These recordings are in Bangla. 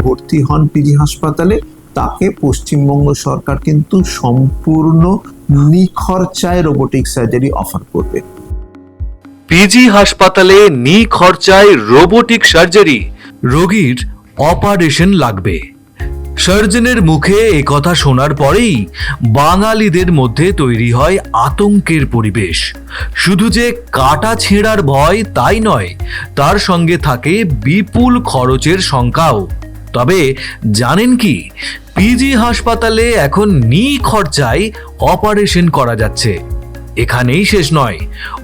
ভর্তি হন পিজি হাসপাতালে, তাকে পশ্চিমবঙ্গ সরকার কিন্তু সম্পূর্ণ নিখরচায় রোবোটিক সার্জারি অফার করবে। পিজি হাসপাতালে নিখরচায় রোবোটিক সার্জারি, রোগীর অপারেশন লাগবে। সার্জনের মুখে একথা শোনার পরেই বাঙালিদের মধ্যে তৈরি হয় আতঙ্কের পরিবেশ। শুধু যে কাটা ছেঁড়ার ভয় তাই নয়, তার সঙ্গে থাকে বিপুল খরচের শঙ্কাও। তবে জানেন কি, পিজি হাসপাতালে এখন নিখরচায় অপারেশন করা যাচ্ছে। এখানেই শেষ নয়,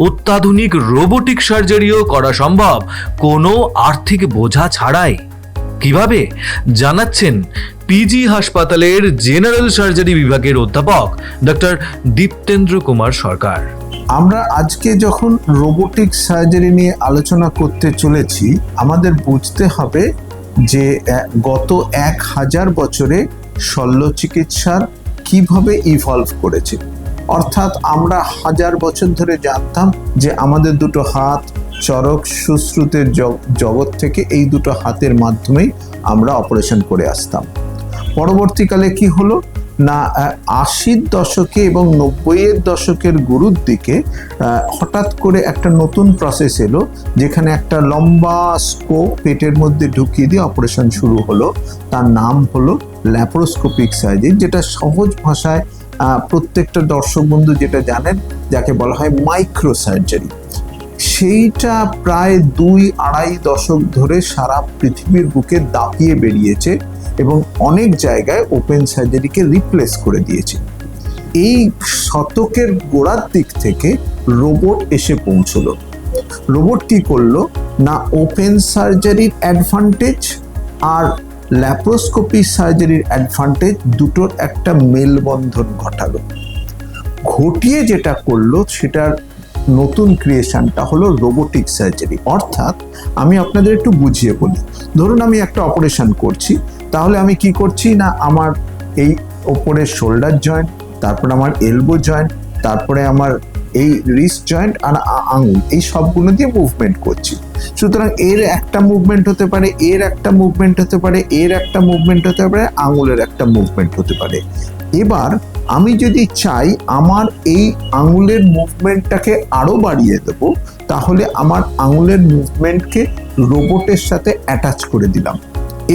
অত্যাধুনিক রোবোটিক সার্জারিও করা সম্ভব কোনো আর্থিক বোঝা ছাড়াই। কিভাবে জানাচ্ছেন পিজি হাসপাতালের জেনারেল সার্জারি বিভাগের অধ্যাপক ডক্টর দীপ্তেন্দ্র কুমার সরকার। আমরা আজকে যখন রোবোটিক সার্জারি নিয়ে আলোচনা করতে চলেছি, আমাদের বুঝতে হবে যে গত 1000 বছরে শল্য চিকিৎসার কিভাবে ইভলভ করেছে। অর্থাৎ আমরা 1000 বছর ধরে জানতাম যে আমাদের দুটো হাত চরক সুশ্রুতের জগৎ থেকে এই দুটো হাতের মাধ্যমেই আমরা অপারেশন করে আসতাম। পরবর্তীকালে কি হলো না, 80-র দশকে এবং 90-এর দশকের গুরুর দিকে হঠাৎ করে একটা নতুন প্রসেস এলো, যেখানে একটা লম্বা স্কোপ পেটের মধ্যে ঢুকিয়ে দিয়ে অপারেশন শুরু হলো। তার নাম হলো ল্যাপারোস্কোপিক সার্জারি, যেটা সহজ ভাষায় প্রত্যেকটা দর্শক বন্ধু যেটা জানেন, যাকে বলা হয় মাইক্রো সার্জারি। সেইটা প্রায় 2-2.5 দশক ধরে সারা পৃথিবীর বুকে দাপিয়ে বেরিয়েছে এবং অনেক জায়গায় ওপেন সার্জারিকে রিপ্লেস করে দিয়েছে। এই শতকের গোড়ার দিক থেকে রোবট এসে পৌঁছলো। রোবট কি করলো না, ওপেন সার্জারির অ্যাডভান্টেজ আর ল্যাপারোস্কোপি সার্জারির অ্যাডভান্টেজ দুটোর একটা মেলবন্ধন ঘটালো। ঘটিয়ে যেটা করলো সেটার নতুন ক্রিয়েশনটা হলো রোবোটিক সার্জারি। অর্থাৎ আমি আপনাদের একটু বুঝিয়ে বলি। ধরুন আমি একটা অপারেশন করছি, তাহলে আমি কি করছি না, আমার এই ওপরের শোল্ডার জয়েন্ট, তারপর আমার এলবো জয়েন্ট, তারপরে আমার এই রিস্ট জয়েন্ট আর আঙুল, এই সবগুলো দিয়ে মুভমেন্ট করছি। সুতরাং এর একটা মুভমেন্ট হতে পারে, এর একটা মুভমেন্ট হতে পারে, এর একটা মুভমেন্ট হতে পারে, আঙুলের একটা মুভমেন্ট হতে পারে। এবার আমি যদি চাই আমার এই আঙুলের মুভমেন্টটাকে আরো বাড়িয়ে দেবো, তাহলে আমার আঙুলের মুভমেন্টকে রোবটের সাথে অ্যাটাচ করে দিলাম।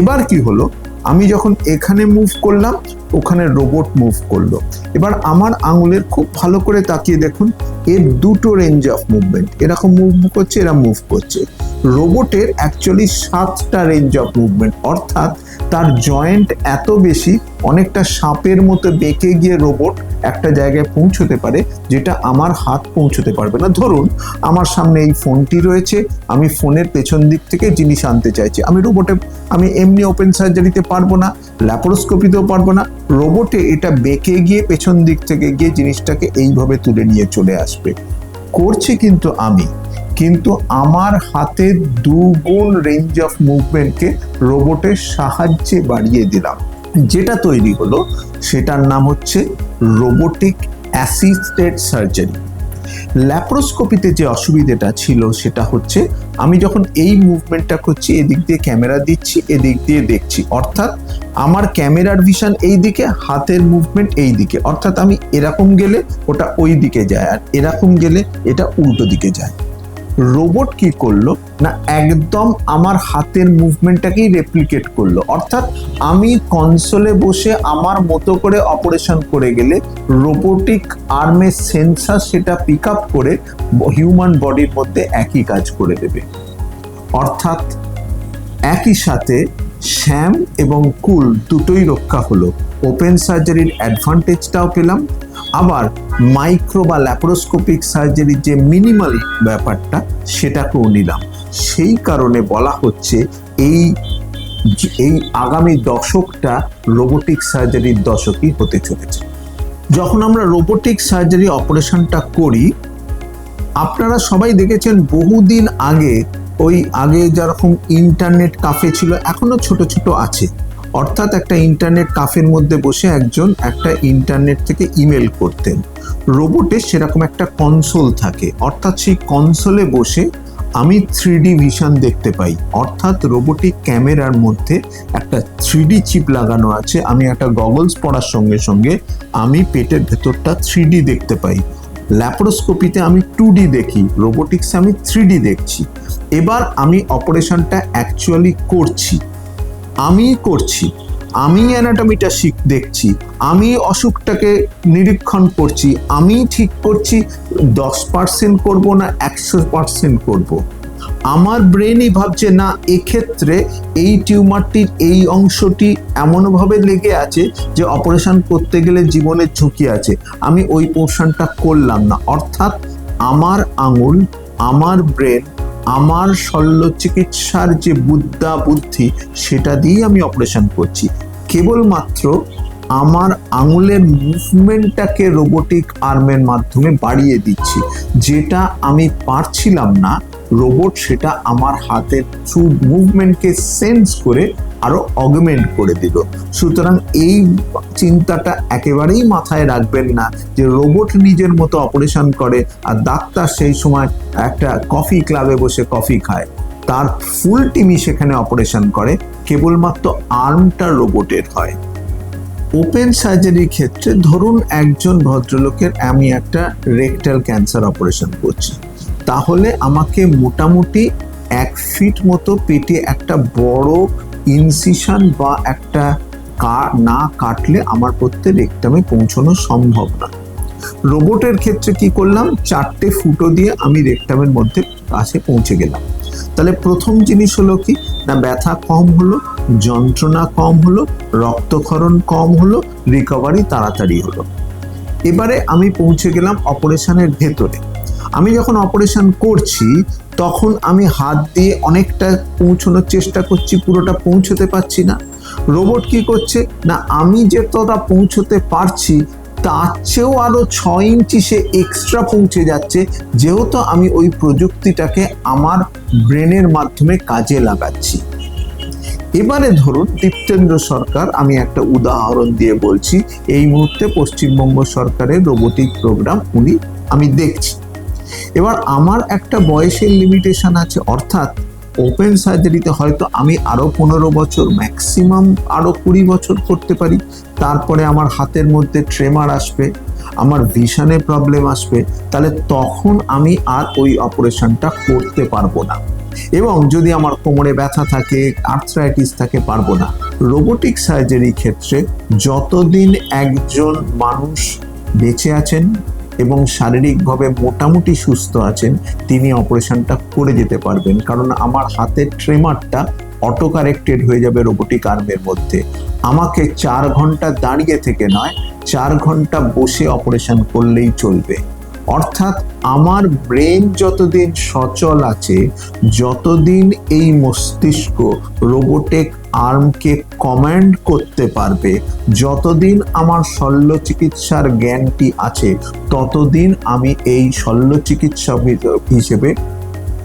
এবার কি হলো, আমি যখন এখানে মুভ করলাম, ওখানে রোবট মুভ করলো। এবার আমার আঙুলের খুব ভালো করে তাকিয়ে দেখুন, এর দুটো রেঞ্জ অফ মুভমেন্ট, এরকম মুভ করছে, এরা মুভ করছে। রোবটের অ্যাকচুয়ালি 7টা রেঞ্জ অফ মুভমেন্ট, অর্থাৎ তার জয়েন্ট এত বেশি, অনেকটা সাপের মতো বেঁকে গিয়ে রোবট একটা জায়গায় পৌঁছতে পারে যেটা আমার হাত পৌঁছতে পারবে না। ধরুন আমার সামনে এই ফোনটি রয়েছে, আমি ফোনের পেছন দিক থেকে জিনিস আনতে চাইছি, আমি এমনি ওপেন সার্জারিতে পারবো না, ল্যাপারোস্কোপিতেও পারবো না। রোবটে এটা বেঁকে গিয়ে পেছন দিক থেকে গিয়ে জিনিসটাকে এইভাবে তুলে নিয়ে চলে আসবে। করছি কিন্তু আমার হাতের 2 গুণ রেঞ্জ অফ মুভমেন্টকে রোবটের সাহায্যে বাড়িয়ে দিলাম। যেটা তৈরি হলো সেটার নাম হচ্ছে রোবোটিক অ্যাসিস্টেড সার্জারি। ল্যাপারোস্কোপিতে যে অসুবিধাটা ছিল সেটা হচ্ছে, আমি যখন এই মুভমেন্টটা করছি, এদিক দিয়ে ক্যামেরা দিচ্ছি, এদিক দিয়ে দেখছি, অর্থাৎ আমার ক্যামেরার ভিশন এই দিকে, হাতের মুভমেন্ট এই দিকে, অর্থাৎ আমি এরকম গেলে ওটা ওই দিকে যায়, আর এরকম গেলে এটা উল্টো দিকে যায়। রোবট কি করলো না, একদম আমার হাতের মুভমেন্টটাকেই রেপ্লিকেট করলো। অর্থাৎ আমি কনসোলে বসে আমার মতো করে অপারেশন করে গেলে রোবোটিক আর্মের সেন্সার সেটা পিক আপ করে হিউম্যান বডির মধ্যে একই কাজ করে দেবে। অর্থাৎ একই সাথে শ্যাম এবং কুল দুটোই রক্ষা হলো। ওপেন সার্জারির অ্যাডভান্টেজটাও পেলাম, আবার মাইক্রো বা ল্যাপারোস্কোপিক সার্জারির যে মিনিমাল ব্যাপারটা সেটাকেও নিলাম। সেই কারণে বলা হচ্ছে এই আগামী দশকটা রোবোটিক সার্জারির দশকই হতে চলেছে। যখন আমরা রোবোটিক সার্জারি অপারেশনটা করি, আপনারা সবাই দেখেছেন বহুদিন আগে, আগে যেরকম ইন্টারনেট কাফে ছিল, এখনো ছোট ছোট আছে। অর্থাৎ একটা ইন্টারনেট কাফের মধ্যে বসে একজন একটা ইন্টারনেট থেকে ইমেল করতেন। রোবটে সেরকম একটা কনসোল থাকে, অর্থাৎ সেই কনসোলে বসে আমি 3D ভিশন দেখতে পাই, অর্থাৎ রোবোটিক ক্যামেরার মধ্যে একটা 3D চিপ লাগানো আছে। আমি একটা গগলস পরার সঙ্গে সঙ্গে আমি পেটের ভেতরটা 3D দেখতে পাই। ল্যাপারোস্কোপিতে আমি 2D দেখি, রোবোটিক্সে আমি 3D দেখছি। এবার আমি অপারেশনটা অ্যাকচুয়ালি করছি, আমি অ্যানাটমিটা দেখছি, আমি অসুখটাকে নিরীক্ষণ করছি, আমি ঠিক করছি 10% করব না 100% করব। আমার ব্রেনই ভাবছে না এক্ষেত্রে এই টিউমারটির এই অংশটি এমনভাবে লেগে আছে যে অপারেশন করতে গেলে জীবনের ঝুঁকি আছে, আমি ওই পোর্শনটা করলাম না। অর্থাৎ আমার আঙুল, আমার ব্রেন, আমার শল্য চিকিৎসার যে বুদ্ধি সেটা দিয়ে আমি অপারেশন করছি। কেবলমাত্র আমার আঙুলের মুভমেন্টটাকে রোবোটিক আর্মের মাধ্যমে বাড়িয়ে দিচ্ছি, যেটা আমি পারছিলাম না। রোবট সেটা আমার হাতের থ্রু মুভমেন্টকে সেন্স করে আরো অগমেন্ট করে দিল। সুতরাং এই চিন্তাটা একেবারেই মাথায় রাখবেন না যে রোবট নিজের মতো অপারেশন করে আর ডাক্তার সেই সময় একটা কফি ক্লাবে বসে কফি খায়। তার ফুল টিমই সেখানে অপারেশন করে, কেবলমাত্র আর্মটা রোবটের হয়। ওপেন সার্জারির ক্ষেত্রে ধরুন একজন ভদ্রলোকের আমি একটা রেকটাল ক্যান্সার অপারেশন করছি, তাহলে আমাকে মোটামুটি 1 ফিট মতো পেটে একটা বড় ইনসিশন বা একটা না কাটলে আমার পক্ষে রেকটামে পৌঁছানো সম্ভব না। রোবটের ক্ষেত্রে কি করলাম, 4টে ফুটো দিয়ে আমি রেকটামের মধ্যে কাছে পৌঁছে গেলাম। তাহলে প্রথম জিনিস হলো কি না, ব্যথা কম হলো, যন্ত্রণা কম হলো, রক্তক্ষরণ কম হলো, রিকভারি তাড়াতাড়ি হলো। এবারে আমি পৌঁছে গেলাম অপারেশনের ভেতরে। আমি যখন অপারেশন করছি তখন আমি হাত দিয়ে অনেকটা পৌঁছানোর চেষ্টা করছি, পুরোটা পৌঁছতে পারছি না। রোবট কি করছে না, আমি যতটা পৌঁছতে পারছি তার চেয়েও আরো 6 ইঞ্চি সে এক্সট্রা পৌঁছে যাচ্ছে, যেহেতু আমি ওই প্রযুক্তিটাকে আমার ব্রেনের মাধ্যমে কাজে লাগাচ্ছি। এবারে ধরুন দীপ্তেন্দ্র সরকার, আমি একটা উদাহরণ দিয়ে বলছি, এই মুহূর্তে পশ্চিমবঙ্গ সরকারের রোবোটিক প্রোগ্রাম আমি দেখছি। এবার আমার একটা বয়সের লিমিটেশন আছে, অর্থাৎ ওপেন সার্জারিতে হয়তো আমি আরো 15 বছর, ম্যাক্সিমাম আরো 20 বছর করতে পারি। তারপরে আমার হাতের মধ্যে ট্রেমার আসবে, আমার ভিশনে প্রবলেম আসবে, তাহলে তখন আমি আর ওই অপারেশনটা করতে পারবো না। এবং যদি আমার কোমরে ব্যথা থাকে, আর্থ্রাইটিস থাকে, পারবো না। রোবোটিক সার্জারির ক্ষেত্রে যতদিন একজন মানুষ বেঁচে আছেন এবং শারীরিকভাবে মোটামুটি সুস্থ আছেন, তিনি অপারেশনটা করে যেতে পারবেন, কারণ আমার হাতের ট্রেমারটা অটো কারেক্টেড হয়ে যাবে রোবোটিক আর্মের মধ্যে। আমাকে 4 ঘন্টা দাঁড়িয়ে থেকে নয়, 4 ঘন্টা বসে অপারেশন করলেই চলবে। অর্থাৎ আমার ব্রেন যতদিন সচল আছে, যতদিন এই মস্তিষ্ক রোবোটিক আর্মকে কমান্ড করতে পারবে, যতদিন আমার শল্য চিকিৎসার জ্ঞানটি আছে, ততদিন আমি এই শল্য চিকিৎসক হিসেবে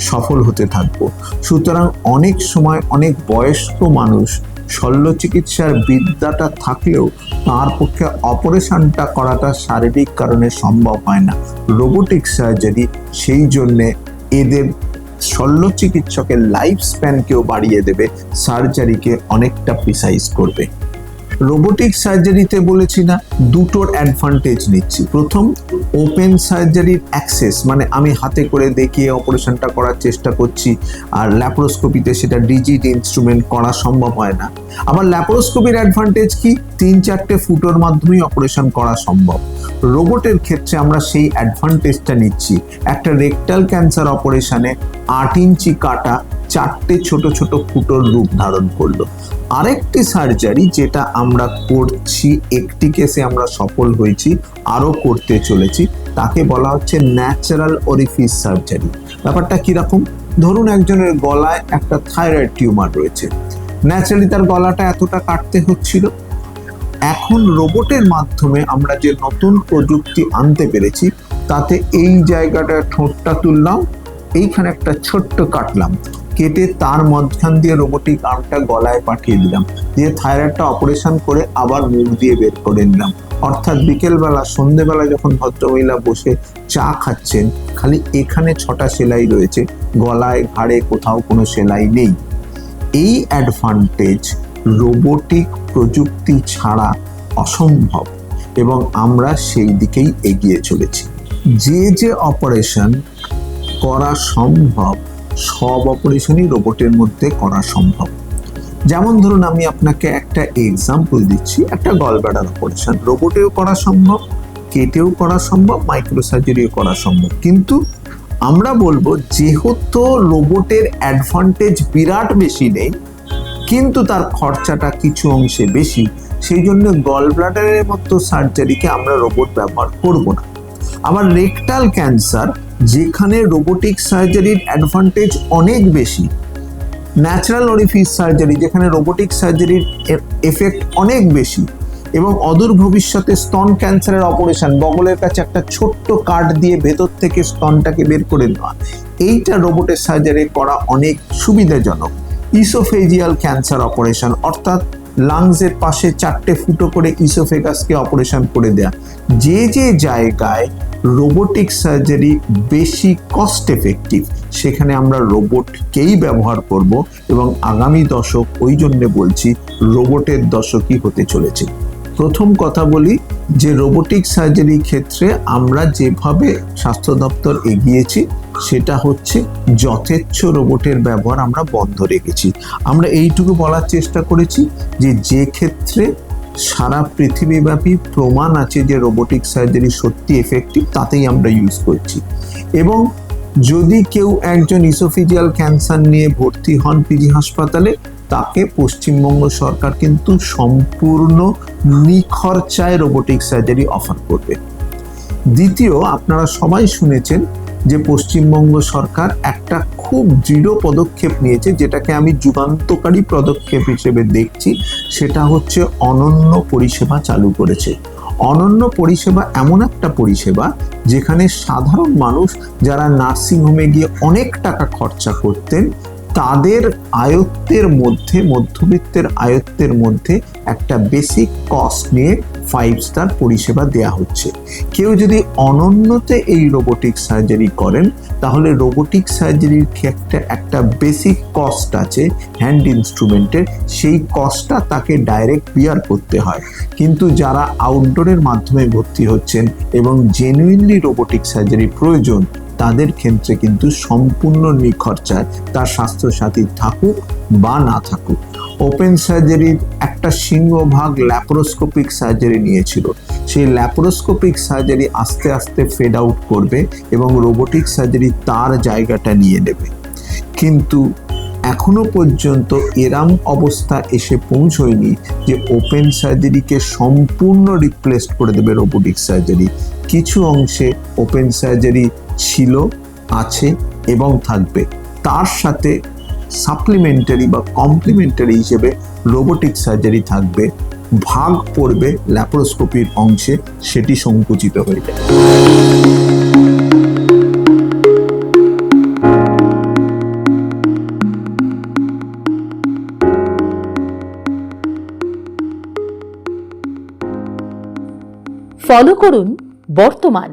সফল হতে থাকবো। সুতরাং অনেক সময় অনেক বয়স্ক মানুষ শল্য চিকিৎসার বিদ্যাটা থাকলেও তার পক্ষে অপারেশনটা করাটা শারীরিক কারণে সম্ভব হয় না। রোবোটিক সার্জারি সেই জন্যে এদের শল্য চিকিৎসকের লাইফ স্প্যানকেও বাড়িয়ে দেবে, সার্জারিকে অনেকটা প্রিসাইজ করবে। রোবোটিক সার্জারিতে বলেছি না, দুটোর অ্যাডভান্টেজ নিচ্ছি। প্রথম, ওপেন সার্জারির অ্যাক্সেস, মানে আমি হাতে করে দেখিয়ে অপারেশনটা করার চেষ্টা করছি, আর ল্যাপারোস্কোপিতে সেটা ডিজিট ইনস্ট্রুমেন্ট করা সম্ভব হয় না। আবার ল্যাপারোস্কোপির অ্যাডভান্টেজ কি, 3-4টে ফুটোর মাধ্যমেই অপারেশন করা সম্ভব। রোবটের ক্ষেত্রে আমরা সেই অ্যাডভান্টেজটা নিচ্ছি। একটা রেকটাল ক্যান্সার অপারেশনে 8 ইঞ্চি কাটা 4টে ছোট ছোট ফুটোর রূপ ধারণ করলো। আরেকটি সার্জারি যেটা আমরা করছি, একটি কেসে আমরা সফল হয়েছি, আরো করতে চলেছি, তাকে বলা হচ্ছে ন্যাচারাল অরিফিস সার্জারি। ব্যাপারটা কিরকম, ধরুন একজনের গলায় একটা থাইরয়েড টিউমার রয়েছে, ন্যাচারালি তার গলাটা এতটা কাটতে হচ্ছিল। এখন রোবটের মাধ্যমে আমরা যে নতুন প্রযুক্তি আনতে পেরেছি, তাতে এই জায়গাটা ঠোঁটটা তুললাম, এইখানে একটা ছোট্ট কাটলাম, কেটে তার মাঝখান দিয়ে রোবোটিক আর্মটা গলায় পাঠিয়ে দিলাম, দিয়ে থাইরয়েডটা অপারেশন করে আবার মুখ দিয়ে বের করে নিলাম। অর্থাৎ বিকেলবেলা সন্ধেবেলা যখন ভদ্রমহিলা বসে চা খাচ্ছেন, খালি এখানে 6টা সেলাই রয়েছে, গলায় ঘাড়ে কোথাও কোনো সেলাই নেই। এই অ্যাডভান্টেজ রোবোটিক প্রযুক্তি ছাড়া অসম্ভব এবং আমরা সেই দিকেই এগিয়ে চলেছি। যে অপারেশন করা সম্ভব, সব অপারেশনই রোবটের মধ্যে করা সম্ভব। যেমন ধরুন, আমি আপনাকে একটা এক্সাম্পল দিচ্ছি, একটা গলব্লাডার অপারেশন রোবটেও করা সম্ভব, কেটেও করা সম্ভব, মাইক্রোসার্জারিও করা সম্ভব। কিন্তু আমরা বলবো, যেহেতু রোবটের অ্যাডভান্টেজ বিরাট বেশি নেই কিন্তু তার খরচাটা কিছু অংশে বেশি, সেই জন্য গলব্লাডারের মতো সার্জারিকে আমরা রোবট ব্যবহার করব না। আবার রেকটাল ক্যান্সার, যেখানে রোবোটিক সার্জারির অ্যাডভান্টেজ অনেক বেশি, ন্যাচারাল অরিফিস সার্জারি যেখানে রোবোটিক সার্জারির এফেক্ট অনেক বেশি, এবং অদূর ভবিষ্যতে স্তন ক্যান্সারের অপারেশন, বগলের কাছে একটা ছোট্ট কাট দিয়ে ভেতর থেকে স্তনটাকে বের করে নেওয়া, এইটা রোবোটের সার্জারি করা অনেক সুবিধাজনক। ইসোফেজিয়াল ক্যান্সার অপারেশন, অর্থাৎ লাংসের পাশে 4টে ফুটো করে ইসোফেগাসকে অপারেশন করে দেয়া, যে জায়গায় রোবোটিক সার্জারি বেশি কস্ট এফেক্টিভ, সেখানে আমরা রোবটকেই ব্যবহার করব এবং আগামী দশক ওই জন্য বলছি রোবটের দশকই হতে চলেছে। প্রথম কথা বলি যে রোবোটিক সার্জারি ক্ষেত্রে আমরা যেভাবে স্বাস্থ্য দপ্তর এগিয়েছি সেটা হচ্ছে যথেচ্ছ রোবটের ব্যবহার আমরা বন্ধ রেখেছি। আমরা এইটুকু বলার চেষ্টা করেছি যে ক্ষেত্রে সারা পৃথিবীব্যাপী প্রমাণ আছে যে রোবোটিক সার্জারি সত্যি এফেক্টিভ, তাতেই আমরা ইউজ করছি। এবং যদি কেউ একজন ইসোফেজিয়াল ক্যান্সার নিয়ে ভর্তি হন পিজি হাসপাতালে, তাকে পশ্চিমবঙ্গ সরকার কিন্তু সম্পূর্ণ নিখরচায় রোবোটিক সার্জারি অফার করবে। দ্বিতীয়, আপনারা সবাই শুনেছেন যে পশ্চিমবঙ্গ সরকার একটা খুব দৃঢ় পদক্ষেপ নিয়েছে, যেটাকে আমি যুগান্তকারী পদক্ষেপ হিসেবে দেখছি, সেটা হচ্ছে অনন্য পরিষেবা চালু করেছে। অনন্য পরিষেবা এমন একটা পরিষেবা যেখানে সাধারণ মানুষ যারা নার্সিংহোমে গিয়ে অনেক টাকা খরচা করতেন, তাদের আয়ত্তের মধ্যে, মধ্যবিত্তের আয়ত্তের মধ্যে একটা বেসিক কস্ট নিয়ে 5 স্টার পরিষেবা দেয়া হচ্ছে। কেউ যদি অনন্যতে এই রোবোটিক সার্জারি করেন, তাহলে রোবোটিক সার্জারির ক্ষেত্রে একটা বেসিক কস্ট আছে হ্যান্ড ইনস্ট্রুমেন্টের, সেই কস্টটা তাকে ডাইরেক্ট বিয়ার করতে হয়। কিন্তু যারা আউটডোরের মাধ্যমে ভর্তি হচ্ছেন এবং জেনুইনলি রোবোটিক সার্জারি প্রয়োজন, তাদের ক্ষেত্রে কিন্তু সম্পূর্ণ নিখরচায়, তার স্বাস্থ্যসাথী থাকুক বা না থাকুক। ওপেন সার্জারির একটা সিংহভাগ ল্যাপারোস্কোপিক সার্জারি নিয়েছিল, সেই ল্যাপারোস্কোপিক সার্জারি আস্তে আস্তে ফেড আউট করবে এবং রোবোটিক সার্জারি তার জায়গাটা নিয়ে নেবে। কিন্তু এখনো পর্যন্ত এরম অবস্থা এসে পৌঁছয়নি যে ওপেন সার্জারিকে সম্পূর্ণ রিপ্লেস করে দেবে রোবোটিক সার্জারি। কিছু অংশে ওপেন সার্জারি ছিল, আছে এবং থাকবে, তার সাথে সাপ্লিমেন্টারি বা কমপ্লিমেন্টারি হিসেবে রোবোটিক সার্জারি থাকবে। ভাগ পড়বে ল্যাপারোস্কোপির অংশে, সেটি সংকুচিত হয়ে যাবে। ফলো করুন বর্তমান।